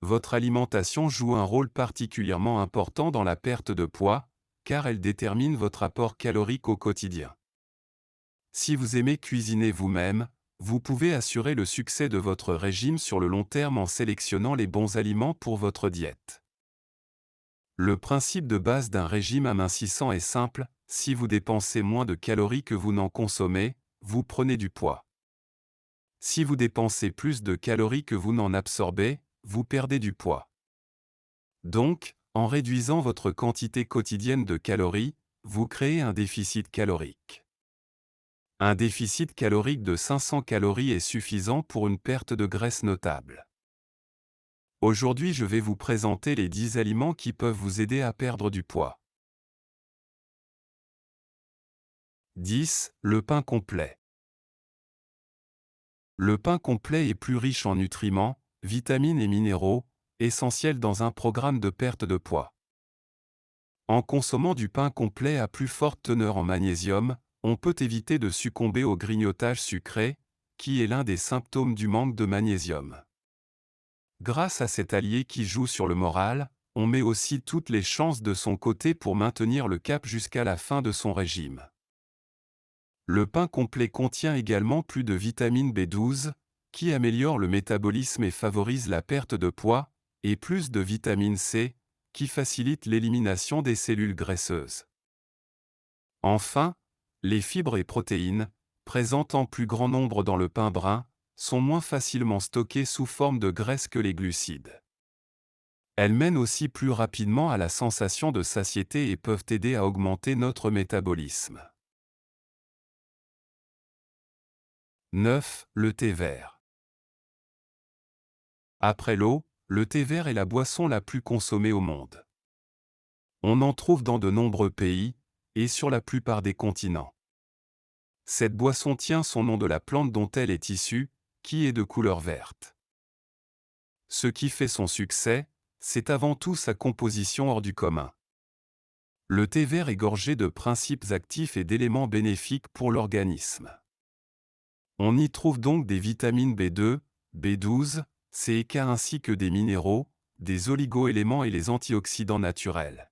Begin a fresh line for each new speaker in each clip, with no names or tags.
votre alimentation joue un rôle particulièrement important dans la perte de poids, car elle détermine votre apport calorique au quotidien. Si vous aimez cuisiner vous-même, vous pouvez assurer le succès de votre régime sur le long terme en sélectionnant les bons aliments pour votre diète. Le principe de base d'un régime amincissant est simple, si vous dépensez moins de calories que vous n'en consommez, vous prenez du poids. Si vous dépensez plus de calories que vous n'en absorbez, vous perdez du poids. Donc, en réduisant votre quantité quotidienne de calories, vous créez un déficit calorique. Un déficit calorique de 500 calories est suffisant pour une perte de graisse notable. Aujourd'hui, je vais vous présenter les 10 aliments qui peuvent vous aider à perdre du poids. 10. Le pain complet. Le pain complet est plus riche en nutriments, vitamines et minéraux, essentiels dans un programme de perte de poids. En consommant du pain complet à plus forte teneur en magnésium, on peut éviter de succomber au grignotage sucré, qui est l'un des symptômes du manque de magnésium. Grâce à cet allié qui joue sur le moral, on met aussi toutes les chances de son côté pour maintenir le cap jusqu'à la fin de son régime. Le pain complet contient également plus de vitamine B12, qui améliore le métabolisme et favorise la perte de poids, et plus de vitamine C, qui facilite l'élimination des cellules graisseuses. Enfin, les fibres et protéines, présentes en plus grand nombre dans le pain brun, sont moins facilement stockées sous forme de graisse que les glucides. Elles mènent aussi plus rapidement à la sensation de satiété et peuvent aider à augmenter notre métabolisme. 9. Le thé vert. Après l'eau, le thé vert est la boisson la plus consommée au monde. On en trouve dans de nombreux pays, et sur la plupart des continents. Cette boisson tient son nom de la plante dont elle est issue, qui est de couleur verte. Ce qui fait son succès, c'est avant tout sa composition hors du commun. Le thé vert est gorgé de principes actifs et d'éléments bénéfiques pour l'organisme. On y trouve donc des vitamines B2, B12, C et K ainsi que des minéraux, des oligo-éléments et les antioxydants naturels.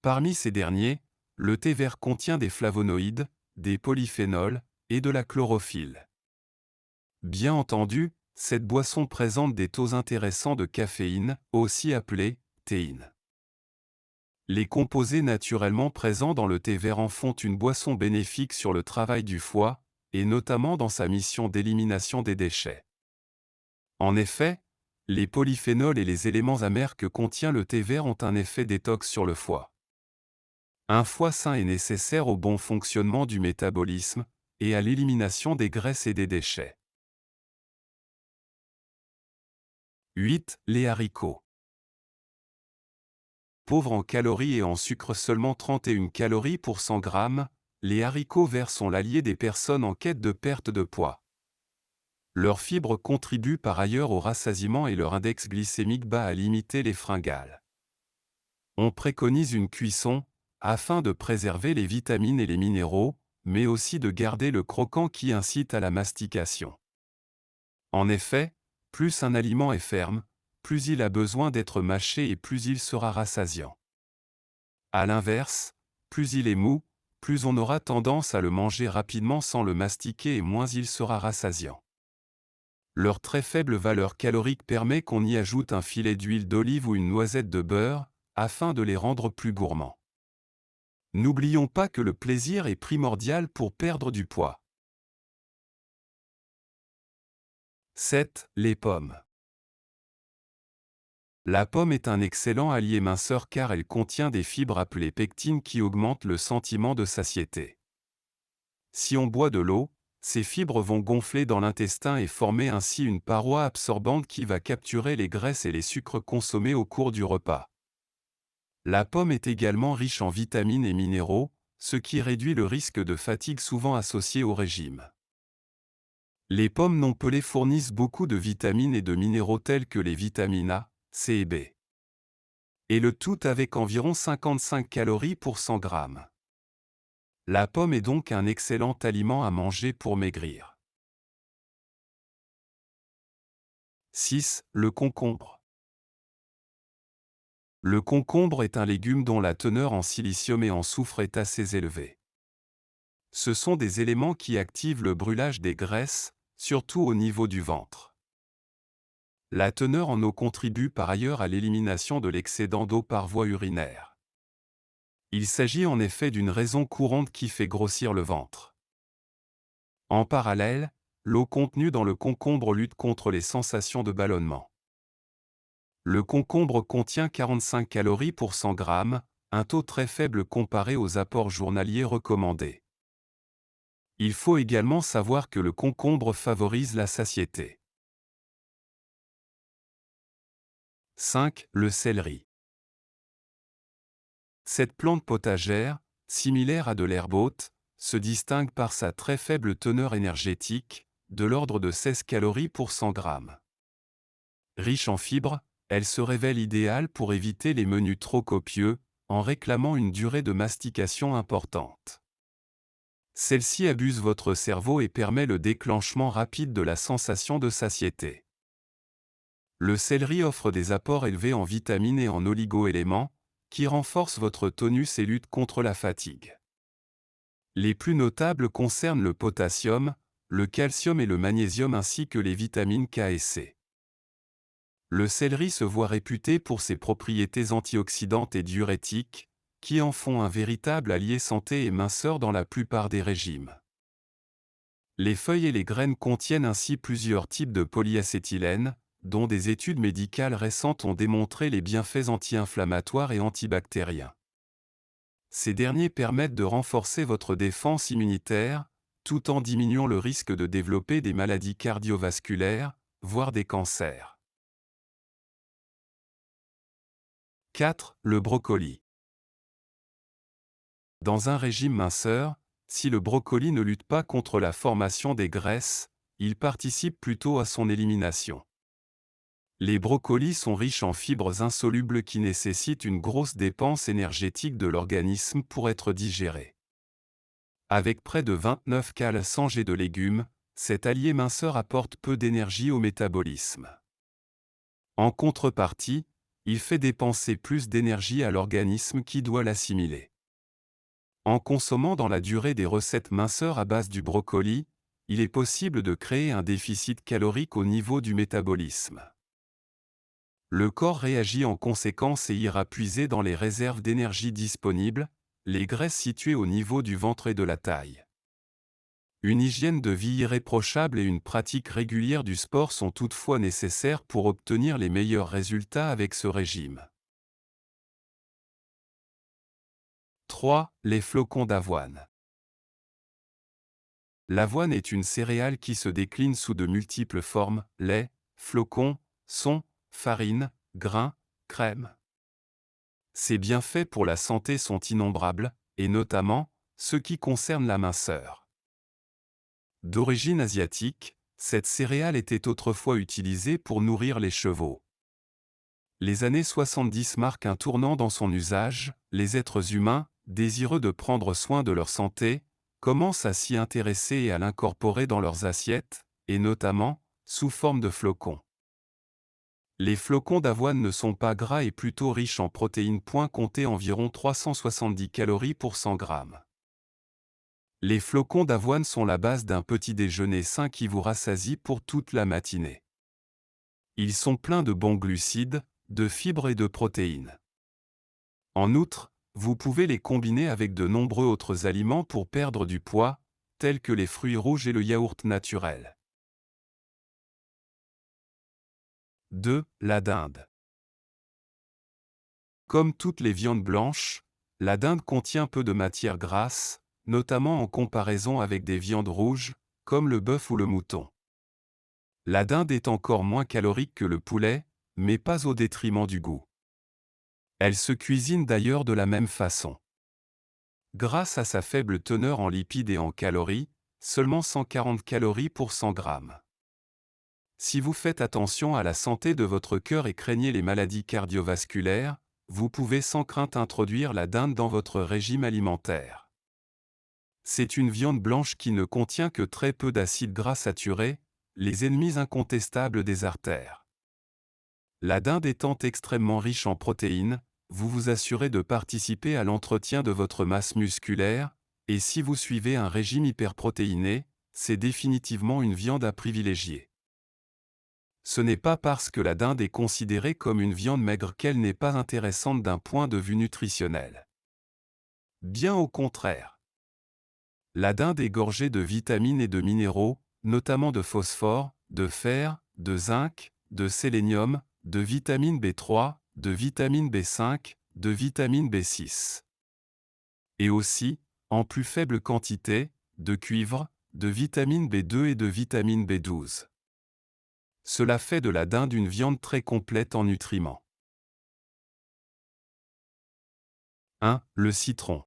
Parmi ces derniers, le thé vert contient des flavonoïdes, des polyphénols et de la chlorophylle. Bien entendu, cette boisson présente des taux intéressants de caféine, aussi appelée théine. Les composés naturellement présents dans le thé vert en font une boisson bénéfique sur le travail du foie, et notamment dans sa mission d'élimination des déchets. En effet, les polyphénols et les éléments amers que contient le thé vert ont un effet détox sur le foie. Un foie sain est nécessaire au bon fonctionnement du métabolisme et à l'élimination des graisses et des déchets. 8. Les haricots. Pauvres en calories et en sucre, seulement 31 calories pour 100 grammes, les haricots verts sont l'allié des personnes en quête de perte de poids. Leurs fibres contribuent par ailleurs au rassasiement et leur index glycémique bas à limiter les fringales. On préconise une cuisson, afin de préserver les vitamines et les minéraux, mais aussi de garder le croquant qui incite à la mastication. En effet, plus un aliment est ferme, plus il a besoin d'être mâché et plus il sera rassasiant. À l'inverse, plus il est mou, plus on aura tendance à le manger rapidement sans le mastiquer et moins il sera rassasiant. Leur très faible valeur calorique permet qu'on y ajoute un filet d'huile d'olive ou une noisette de beurre, afin de les rendre plus gourmands. N'oublions pas que le plaisir est primordial pour perdre du poids. 7. Les pommes. La pomme est un excellent allié minceur car elle contient des fibres appelées pectines qui augmentent le sentiment de satiété. Si on boit de l'eau, ces fibres vont gonfler dans l'intestin et former ainsi une paroi absorbante qui va capturer les graisses et les sucres consommés au cours du repas. La pomme est également riche en vitamines et minéraux, ce qui réduit le risque de fatigue souvent associé au régime. Les pommes non pelées fournissent beaucoup de vitamines et de minéraux tels que les vitamines A, C et B. Et le tout avec environ 55 calories pour 100 grammes. La pomme est donc un excellent aliment à manger pour maigrir. 6. Le concombre. Le concombre est un légume dont la teneur en silicium et en soufre est assez élevée. Ce sont des éléments qui activent le brûlage des graisses, surtout au niveau du ventre. La teneur en eau contribue par ailleurs à l'élimination de l'excédent d'eau par voie urinaire. Il s'agit en effet d'une raison courante qui fait grossir le ventre. En parallèle, l'eau contenue dans le concombre lutte contre les sensations de ballonnement. Le concombre contient 45 calories pour 100 grammes, un taux très faible comparé aux apports journaliers recommandés. Il faut également savoir que le concombre favorise la satiété. 5. Le céleri. Cette plante potagère, similaire à de l'herbe haute, se distingue par sa très faible teneur énergétique, de l'ordre de 16 calories pour 100 grammes. Riche en fibres, elle se révèle idéale pour éviter les menus trop copieux, en réclamant une durée de mastication importante. Celle-ci abuse votre cerveau et permet le déclenchement rapide de la sensation de satiété. Le céleri offre des apports élevés en vitamines et en oligo-éléments, qui renforcent votre tonus et luttent contre la fatigue. Les plus notables concernent le potassium, le calcium et le magnésium ainsi que les vitamines K et C. Le céleri se voit réputé pour ses propriétés antioxydantes et diurétiques, qui en font un véritable allié santé et minceur dans la plupart des régimes. Les feuilles et les graines contiennent ainsi plusieurs types de polyacétylène, dont des études médicales récentes ont démontré les bienfaits anti-inflammatoires et antibactériens. Ces derniers permettent de renforcer votre défense immunitaire, tout en diminuant le risque de développer des maladies cardiovasculaires, voire des cancers. 4. Le brocoli. Dans un régime minceur, si le brocoli ne lutte pas contre la formation des graisses, il participe plutôt à son élimination. Les brocolis sont riches en fibres insolubles qui nécessitent une grosse dépense énergétique de l'organisme pour être digérés. Avec près de 29 calories 100 g de légumes, cet allié minceur apporte peu d'énergie au métabolisme. En contrepartie, il fait dépenser plus d'énergie à l'organisme qui doit l'assimiler. En consommant dans la durée des recettes minceurs à base du brocoli, il est possible de créer un déficit calorique au niveau du métabolisme. Le corps réagit en conséquence et ira puiser dans les réserves d'énergie disponibles, les graisses situées au niveau du ventre et de la taille. Une hygiène de vie irréprochable et une pratique régulière du sport sont toutefois nécessaires pour obtenir les meilleurs résultats avec ce régime. 3. Les flocons d'avoine. L'avoine est une céréale qui se décline sous de multiples formes: lait, flocons, son, farine, grains, crème. Ses bienfaits pour la santé sont innombrables, et notamment, ceux qui concernent la minceur. D'origine asiatique, cette céréale était autrefois utilisée pour nourrir les chevaux. Les années 70 marquent un tournant dans son usage, les êtres humains, désireux de prendre soin de leur santé, commencent à s'y intéresser et à l'incorporer dans leurs assiettes, et notamment, sous forme de flocons. Les flocons d'avoine ne sont pas gras et plutôt riches en protéines. Comptez environ 370 calories pour 100 grammes. Les flocons d'avoine sont la base d'un petit déjeuner sain qui vous rassasie pour toute la matinée. Ils sont pleins de bons glucides, de fibres et de protéines. En outre, vous pouvez les combiner avec de nombreux autres aliments pour perdre du poids, tels que les fruits rouges et le yaourt naturel. 2. La dinde. Comme toutes les viandes blanches, la dinde contient peu de matière grasse, notamment en comparaison avec des viandes rouges, comme le bœuf ou le mouton. La dinde est encore moins calorique que le poulet, mais pas au détriment du goût. Elle se cuisine d'ailleurs de la même façon. Grâce à sa faible teneur en lipides et en calories, seulement 140 calories pour 100 grammes. Si vous faites attention à la santé de votre cœur et craignez les maladies cardiovasculaires, vous pouvez sans crainte introduire la dinde dans votre régime alimentaire. C'est une viande blanche qui ne contient que très peu d'acides gras saturés, les ennemis incontestables des artères. La dinde étant extrêmement riche en protéines, vous vous assurez de participer à l'entretien de votre masse musculaire, et si vous suivez un régime hyperprotéiné, c'est définitivement une viande à privilégier. Ce n'est pas parce que la dinde est considérée comme une viande maigre qu'elle n'est pas intéressante d'un point de vue nutritionnel. Bien au contraire. La dinde est gorgée de vitamines et de minéraux, notamment de phosphore, de fer, de zinc, de sélénium, de vitamine B3, de vitamine B5, de vitamine B6. Et aussi, en plus faible quantité, de cuivre, de vitamine B2 et de vitamine B12. Cela fait de la dinde une viande très complète en nutriments. 1. Le citron.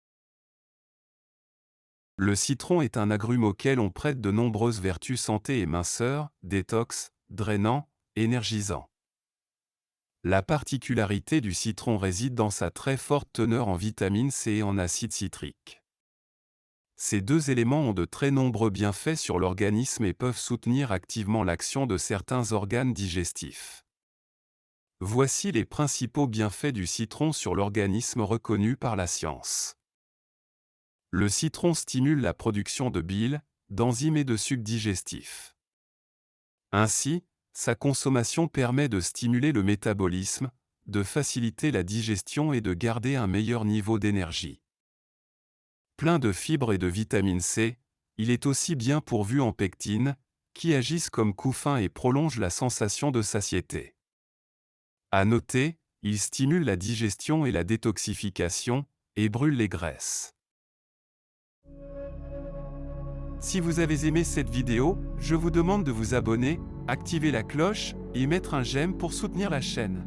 Le citron est un agrume auquel on prête de nombreuses vertus santé et minceur, détox, drainant, énergisant. La particularité du citron réside dans sa très forte teneur en vitamine C et en acide citrique. Ces deux éléments ont de très nombreux bienfaits sur l'organisme et peuvent soutenir activement l'action de certains organes digestifs. Voici les principaux bienfaits du citron sur l'organisme reconnus par la science. Le citron stimule la production de bile, d'enzymes et de sucs digestifs. Ainsi, sa consommation permet de stimuler le métabolisme, de faciliter la digestion et de garder un meilleur niveau d'énergie. Plein de fibres et de vitamine C, il est aussi bien pourvu en pectine, qui agissent comme couffin et prolongent la sensation de satiété. À noter, il stimule la digestion et la détoxification, et brûle les graisses. Si vous avez aimé cette vidéo, je vous demande de vous abonner, activer la cloche et mettre un j'aime pour soutenir la chaîne.